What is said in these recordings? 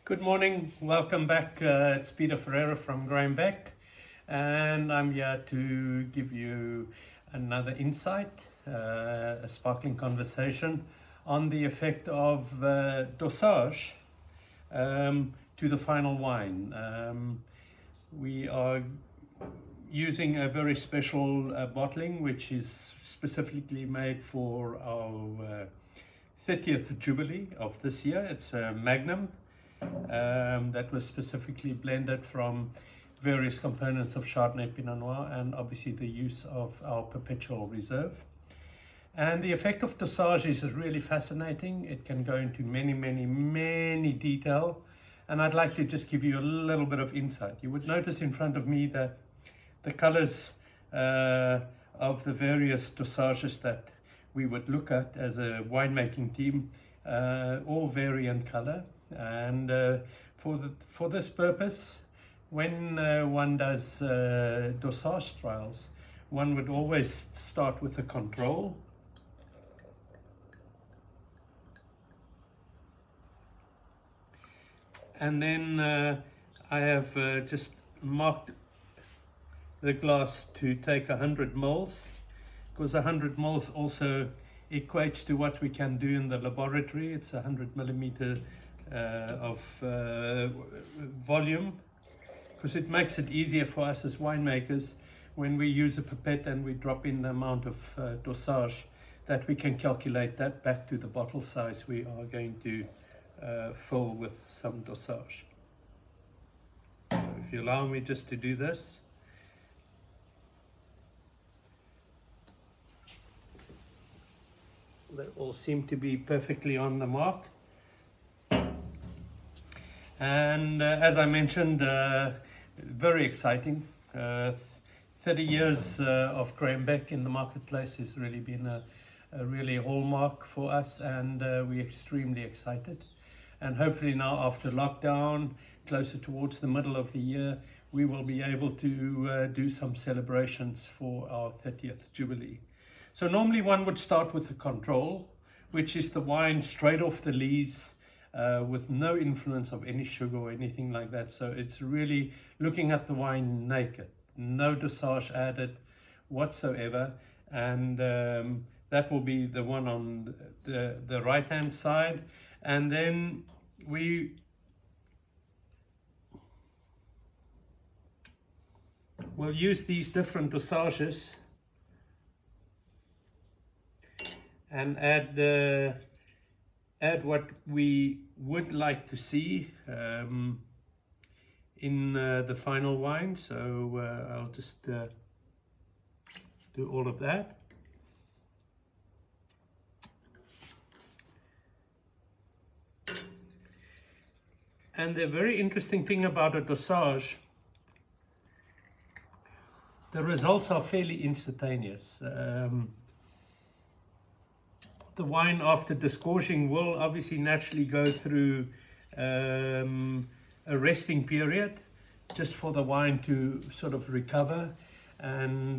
Good morning, welcome back. It's Pieter Ferreira from Beck, and I'm here to give you another insight, a sparkling conversation on the effect of dosage to the final wine. We are using a very special bottling which is specifically made for our 30th Jubilee of this year. It's a Magnum that was specifically blended from various components of Chardonnay, Pinot Noir, and obviously the use of our Perpetual Reserve. And the effect of dosage is really fascinating. It can go into many detail, and I'd like to just give you a little bit of insight. You would notice in front of me that the colors of the various dosages that we would look at as a winemaking team all vary in color. And for this purpose, when one does dosage trials, one would always start with a control. And then I have just marked the glass to take 100 mils, because 100 mils also equates to what we can do in the laboratory. It's 100 millimeter of volume, because it makes it easier for us as winemakers when we use a pipette and we drop in the amount of dosage, that we can calculate that back to the bottle size we are going to fill with some dosage. So if you allow me just to do this. They all seem to be perfectly on the mark. And as I mentioned, very exciting. 30 years of Beck in the marketplace has really been a really hallmark for us, and we're extremely excited. And hopefully now, after lockdown, closer towards the middle of the year, we will be able to do some celebrations for our 30th Jubilee. So normally one would start with a control, which is the wine straight off the lees, with no influence of any sugar or anything like that. So it's really looking at the wine naked, no dosage added whatsoever. And that will be the one on the right hand side. And then we will use these different dosages and add what we would like to see in the final wine. So I'll just do all of that. And the very interesting thing about a dosage, the results are fairly instantaneous. The wine, after disgorging, will obviously naturally go through a resting period just for the wine to sort of recover. And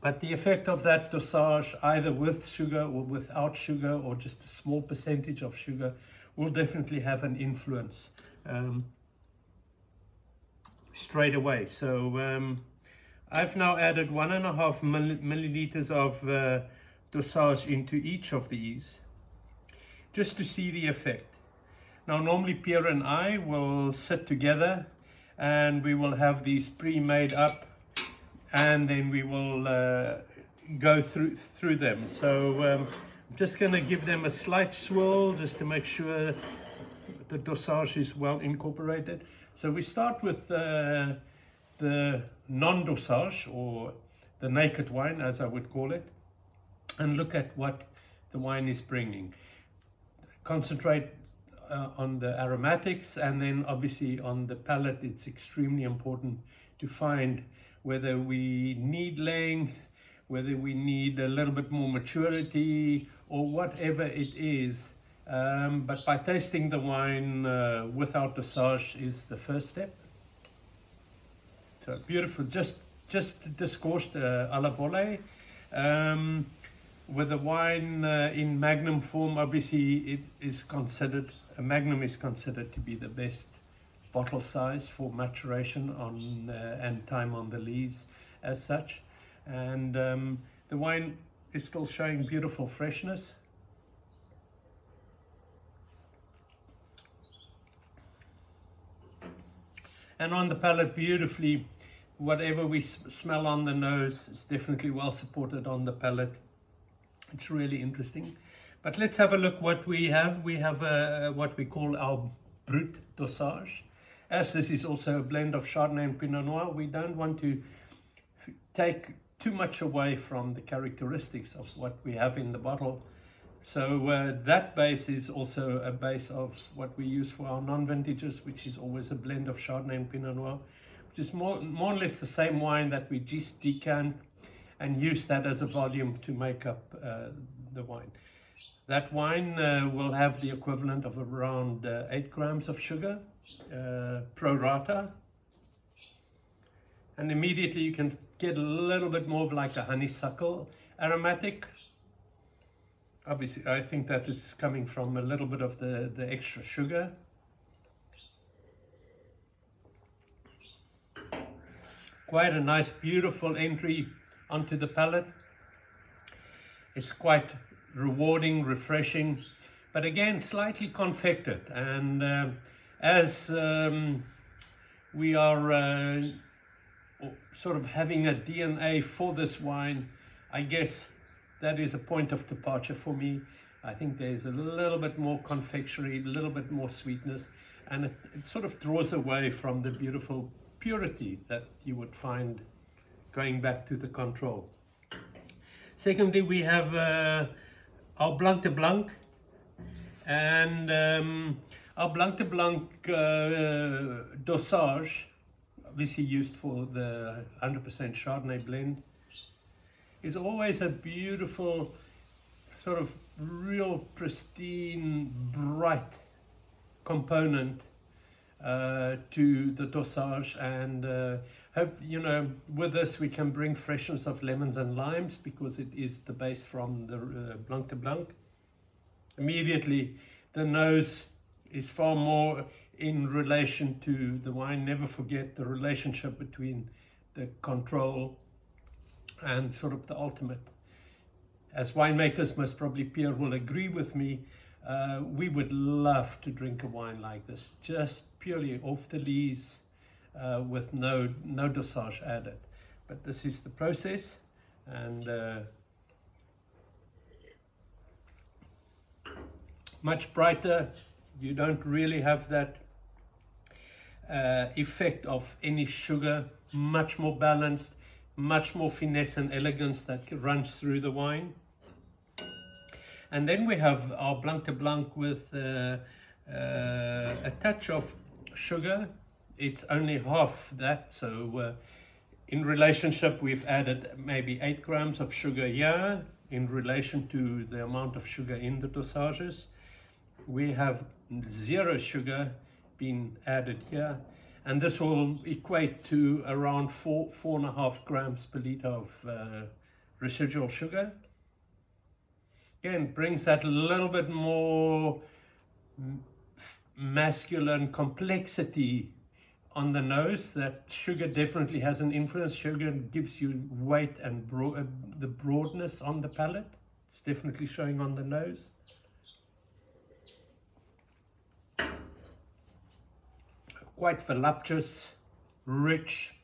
but the effect of that dosage, either with sugar or without sugar, or just a small percentage of sugar, will definitely have an influence straight away. So I've now added 1.5 milliliters of dosage into each of these, just to see the effect. Now normally Pierre and I will sit together and we will have these pre-made up, and then we will go through them. So I'm just going to give them a slight swirl just to make sure the dosage is well incorporated. So we start with the non-dosage, or the naked wine as I would call it, and look at what the wine is bringing. Concentrate on the aromatics, and then obviously on the palate. It's extremely important to find whether we need length, whether we need a little bit more maturity, or whatever it is. But by tasting the wine without dosage is the first step. So beautiful, just discoursed a la volée. with the wine in magnum form, obviously it is considered, a magnum is considered to be the best bottle size for maturation on and time on the lees as such. And the wine is still showing beautiful freshness. And on the palate, beautifully, whatever we smell on the nose is definitely well supported on the palate. It's really interesting. But let's have a look what we have. We have what we call our Brut Dosage. As this is also a blend of Chardonnay and Pinot Noir, we don't want to take too much away from the characteristics of what we have in the bottle. So that base is also a base of what we use for our non-vintages, which is always a blend of Chardonnay and Pinot Noir, which is more or less the same wine that we just decant and use that as a volume to make up the wine. That wine will have the equivalent of around 8 grams of sugar, pro rata. And immediately you can get a little bit more of like a honeysuckle aromatic. Obviously, I think that is coming from a little bit of the extra sugar. Quite a nice, beautiful entry onto the palate. It's quite rewarding, refreshing, but again, slightly confected. And as we are sort of having a DNA for this wine, I guess that is a point of departure for me. I think there's a little bit more confectionery, a little bit more sweetness, and it sort of draws away from the beautiful purity that you would find going back to the control. Secondly, we have our Blanc de Blanc, and our Blanc de Blanc Dosage, obviously used for the 100% Chardonnay blend, is always a beautiful, sort of real pristine, bright component to the Dosage. And hope, you know, with this we can bring freshness of lemons and limes because it is the base from the Blanc de Blanc. Immediately the nose is far more in relation to the wine. Never forget the relationship between the control and sort of the ultimate. As winemakers, most probably Pierre will agree with me, we would love to drink a wine like this, just purely off the lees, with no dosage added. But this is the process, and much brighter. You don't really have that effect of any sugar, much more balanced, much more finesse and elegance that runs through the wine. And then we have our Blanc de Blanc with a touch of sugar. It's only half that, so in relationship we've added maybe 8 grams of sugar here in relation to the amount of sugar in the dosages. We have 0 sugar being added here, and this will equate to around 4.5 grams per liter of residual sugar. Again, brings that a little bit more masculine complexity on the nose. That sugar definitely has an influence. Sugar gives you weight and the broadness on the palate. It's definitely showing on the nose. Quite voluptuous, rich,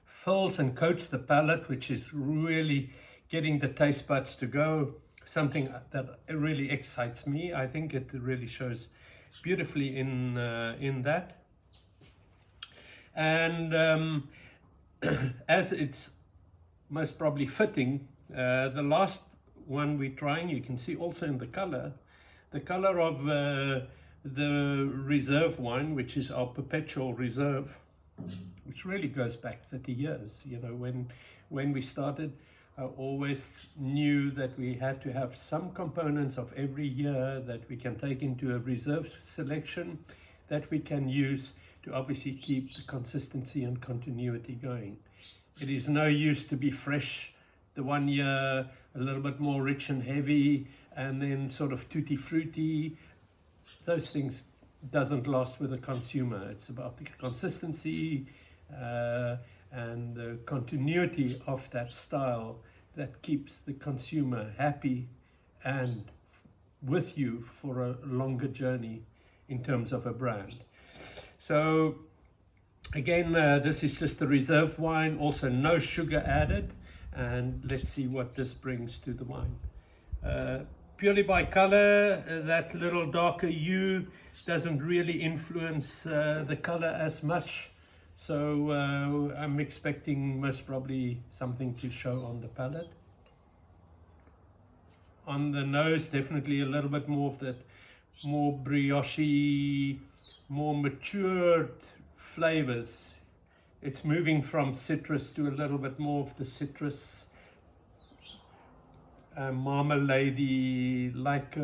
fills and coats the palate, which is really getting the taste buds to go. Something that really excites me. I think it really shows beautifully in that. And as it's most probably fitting, the last one we're trying, you can see also in the color of the reserve wine, which is our perpetual reserve, which really goes back 30 years. You know, when we started, I always knew that we had to have some components of every year that we can take into a reserve selection that we can use to obviously keep the consistency and continuity going. It is no use to be fresh The one year a little bit more rich and heavy, and then sort of tutti frutti. Those things doesn't last with the consumer. It's about the consistency and the continuity of that style that keeps the consumer happy and with you for a longer journey in terms of a brand. So again, this is just the reserve wine, also no sugar added, and let's see what this brings to the wine. Purely by color, that little darker hue doesn't really influence the color as much, so I'm expecting most probably something to show on the palate. On the nose, definitely a little bit more of that more brioche, more matured flavors. It's moving from citrus to a little bit more of the citrus, marmalade-y, like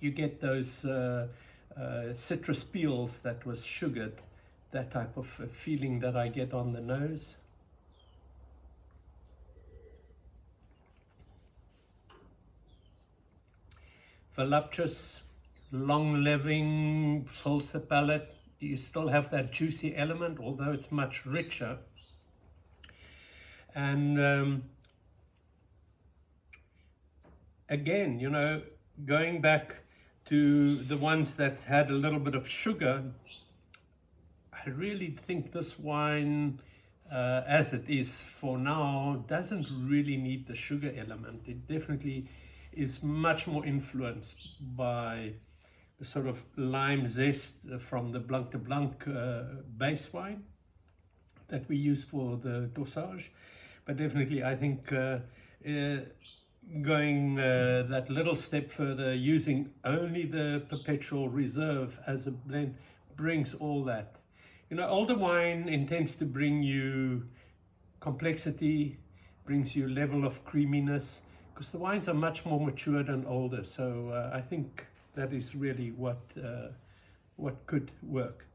you get those citrus peels that was sugared, that type of feeling that I get on the nose. Voluptuous, long-living, fills the palate. You still have that juicy element, although it's much richer. And again, you know, going back to the ones that had a little bit of sugar, I really think this wine, as it is for now, doesn't really need the sugar element. It definitely is much more influenced by the sort of lime zest from the Blanc de Blanc base wine that we use for the dosage. But definitely I think going that little step further, using only the perpetual reserve as a blend, brings all that. You know, older wine intends to bring you complexity, brings you level of creaminess, because the wines are much more matured and older. So I think that is really what could work.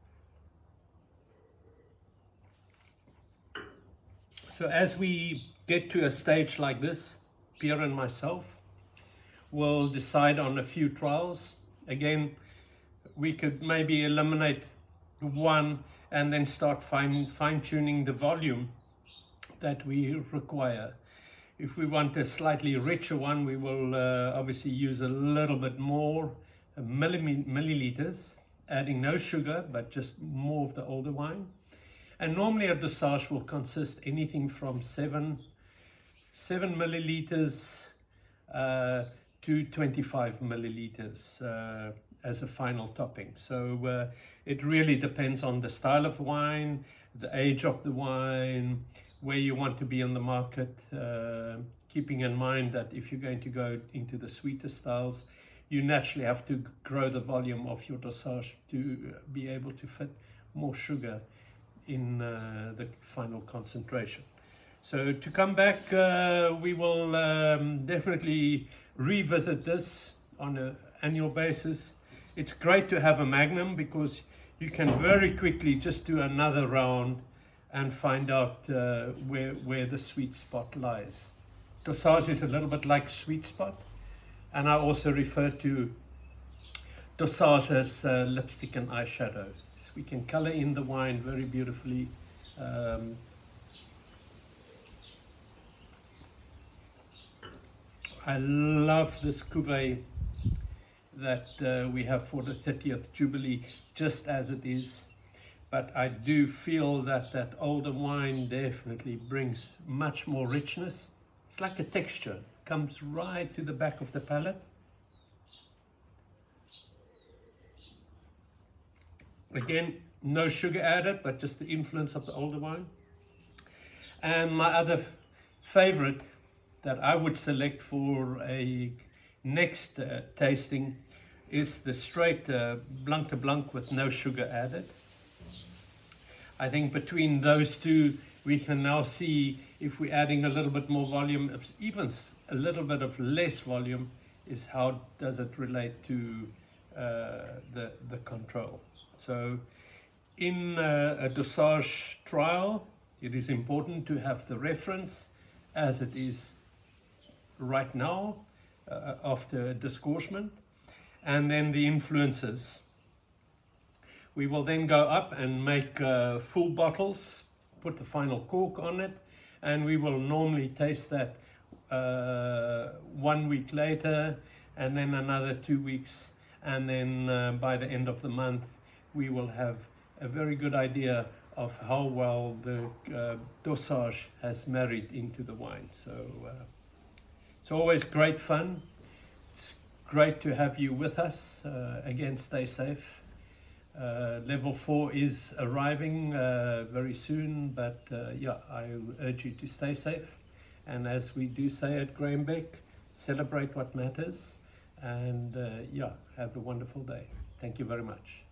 So as we get to a stage like this, Pierre and myself will decide on a few trials. Again, we could maybe eliminate one and then start fine-tuning the volume that we require. If we want a slightly richer one, we will obviously use a little bit more milliliters, adding no sugar, but just more of the older wine. And normally a dosage will consist anything from 7 milliliters to 25 milliliters as a final topping. So it really depends on the style of wine, the age of the wine, where you want to be in the market, keeping in mind that if you're going to go into the sweeter styles, you naturally have to grow the volume of your dosage to be able to fit more sugar in the final concentration. So to come back, we will definitely revisit this on an annual basis. It's great to have a magnum because you can very quickly just do another round and find out where the sweet spot lies. Dosage is a little bit like sweet spot, and I also refer to dosage as lipstick and eyeshadow. So we can color in the wine very beautifully. I love this cuvee that we have for the 30th Jubilee, just as it is. But I do feel that that older wine definitely brings much more richness. It's like a texture, comes right to the back of the palate. Again, no sugar added, but just the influence of the older wine. And my other favorite that I would select for a next tasting is the straight Blanc de Blanc with no sugar added. I think between those two, we can now see if we're adding a little bit more volume, even a little bit of less volume, is how does it relate to the control. So in a dosage trial, it is important to have the reference as it is right now after disgorgement, and then the influences. We will then go up and make full bottles, put the final cork on it, and we will normally taste that 1 week later, and then another 2 weeks, and then by the end of the month we will have a very good idea of how well the dosage has married into the wine. So it's always great fun. It's great to have you with us. Again, stay safe. Level 4 is arriving very soon, but yeah, I urge you to stay safe. And as we do say at Graham Beck, celebrate what matters, and yeah, have a wonderful day. Thank you very much.